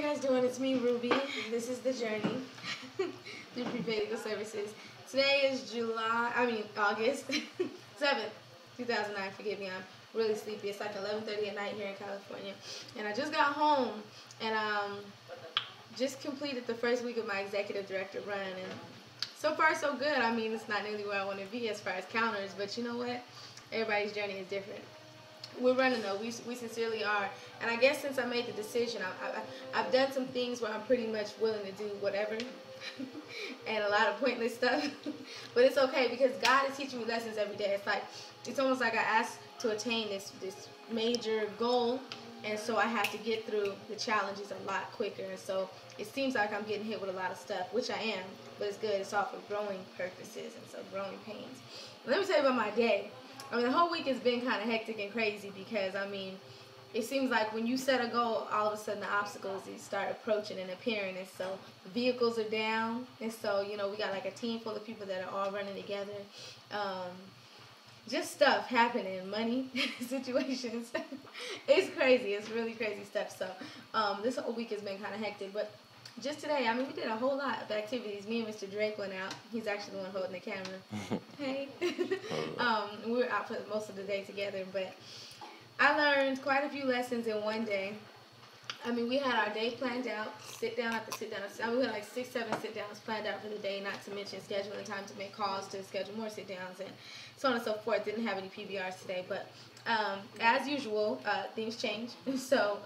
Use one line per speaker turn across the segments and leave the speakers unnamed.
guys doing? It's me, Ruby. This is the journey through prepaid legal services. Today is August 7th, 2009. Forgive me, I'm really sleepy. It's like 11:30 at night here in California. And I just got home and just completed the first week of my executive director run. And so far, so good. I mean, it's not nearly where I want to be as far as counters, but you know what? Everybody's journey is different. We're running though, we sincerely are. And I guess since I made the decision, I've done some things where I'm pretty much willing to do whatever and a lot of pointless stuff. But it's okay because God is teaching me lessons every day. It's almost like I asked to attain this major goal, and so I have to get through the challenges a lot quicker. And so it seems like I'm getting hit with a lot of stuff, which I am, but it's good. It's all for growing purposes and so growing pains. Let me tell you about my day. I mean, the whole week has been kind of hectic and crazy because, I mean, it seems like when you set a goal, all of a sudden the obstacles, they start approaching and appearing. And so the vehicles are down. And so, you know, we got like a team full of people that are all running together. Just stuff happening, money situations. It's crazy. It's really crazy stuff. So this whole week has been kind of hectic. But just today, I mean, we did a whole lot of activities. Me and Mr. Drake went out. He's actually the one holding the camera. Hey. We were out for most of the day together, but I learned quite a few lessons in one day. I mean, we had our day planned out, sit down after sit down. I mean, we had like 6, 7 sit downs planned out for the day, not to mention scheduling time to make calls to schedule more sit downs and so on and so forth. Didn't have any PBRs today, but as usual, things change. So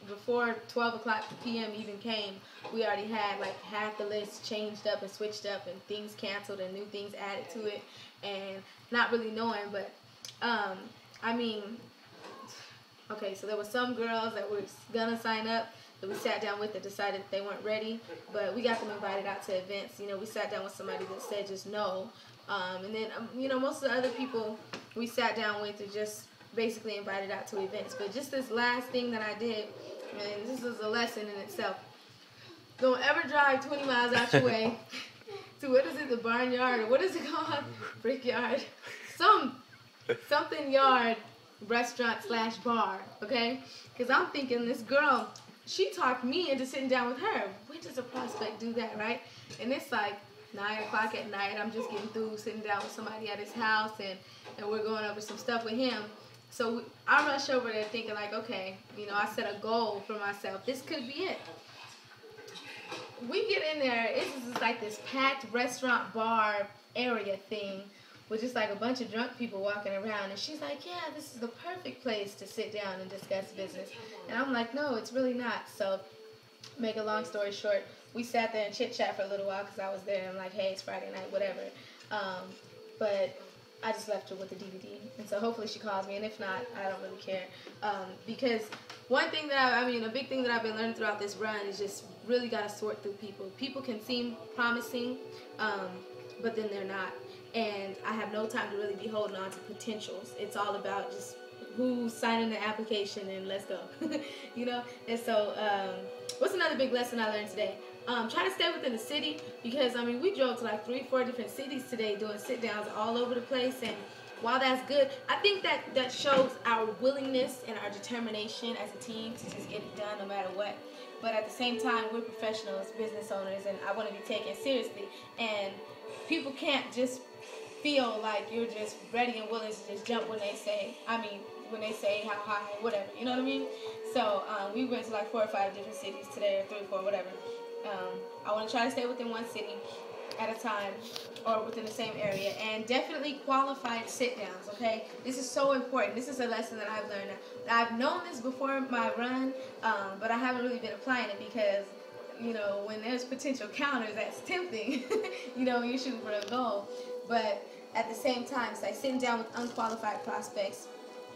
before 12 o'clock p.m. even came, we already had like half the list changed up and switched up and things canceled and new things added to it, and not really knowing, but I mean, okay, so there were some girls that were gonna sign up that we sat down with that decided they weren't ready, but we got them invited out to events. You know, we sat down with somebody that said just no, and then you know, most of the other people we sat down with are just basically invited out to events. But just this last thing that I did, and this is a lesson in itself. Don't ever drive 20 miles out your way to, what is it, the barnyard, or what is it called? Brickyard. Something yard restaurant / bar, okay? Because I'm thinking this girl, she talked me into sitting down with her. When does a prospect do that, right? And it's like 9 o'clock at night. I'm just getting through sitting down with somebody at his house, and we're going over some stuff with him. So I rush over there thinking like, okay, you know, I set a goal for myself. This could be it. We get in there. It's just like this packed restaurant bar area thing with just like a bunch of drunk people walking around. And she's like, yeah, this is the perfect place to sit down and discuss business. And I'm like, no, it's really not. So make a long story short, we sat there and chit-chat for a little while because I was there. I'm like, hey, it's Friday night, whatever. But I just left her with the DVD. And so hopefully she calls me. And if not, I don't really care. Because one thing that a big thing that I've been learning throughout this run is just really got to sort through people. People can seem promising, but then they're not. And I have no time to really be holding on to potentials. It's all about just who's signing the application and let's go. You know? And so what's another big lesson I learned today? Try to stay within the city, because I mean, we drove to like 3, 4 different cities today doing sit downs all over the place. And while that's good, I think that shows our willingness and our determination as a team to just get it done no matter what. But at the same time, we're professionals, business owners, and I want to be taken seriously. And people can't just feel like you're just ready and willing to just jump when they say how high, whatever, you know what I mean? So we went to like 4 or 5 different cities today, or 3 or 4, whatever. I want to try to stay within one city at a time, or within the same area, and definitely qualified sit downs, okay? This is so important. This is a lesson that I've learned. I've known this before my run, but I haven't really been applying it because, you know, when there's potential counters, that's tempting, you know, when you're shooting for a goal. But at the same time, it's like sitting down with unqualified prospects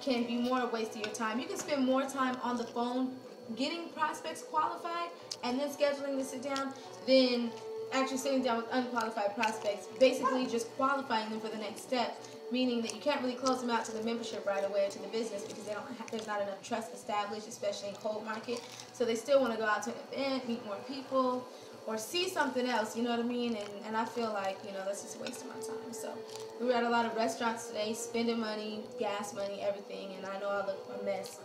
can be more a waste of your time. You can spend more time on the phone getting prospects qualified and then scheduling to sit down than actually sitting down with unqualified prospects, basically just qualifying them for the next step, meaning that you can't really close them out to the membership right away or to the business because there's not enough trust established, especially in cold market. So they still want to go out to an event, meet more people, or see something else, you know what I mean? And I feel like, you know, that's just a waste of my time. So we were at a lot of restaurants today, spending money, gas money, everything, and I know I look a mess.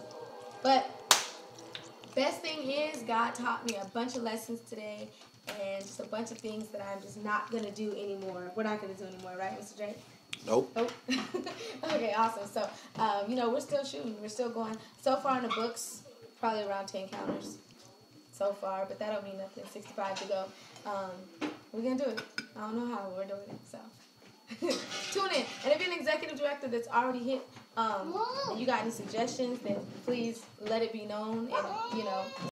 But Best thing is God taught me a bunch of lessons today and just a bunch of things that I'm just not going to do anymore. We're not going to do anymore, right, Mr. Drake?
Nope.
Nope. Okay, awesome. So, we're still shooting. We're still going. So far in the books, probably around 10 counters so far, but that don't mean nothing. 65 to go. We're going to do it. I don't know how we're doing it, so. Tune in. And if you're an executive director that's already hit, and you got any suggestions, then please let it be known. And,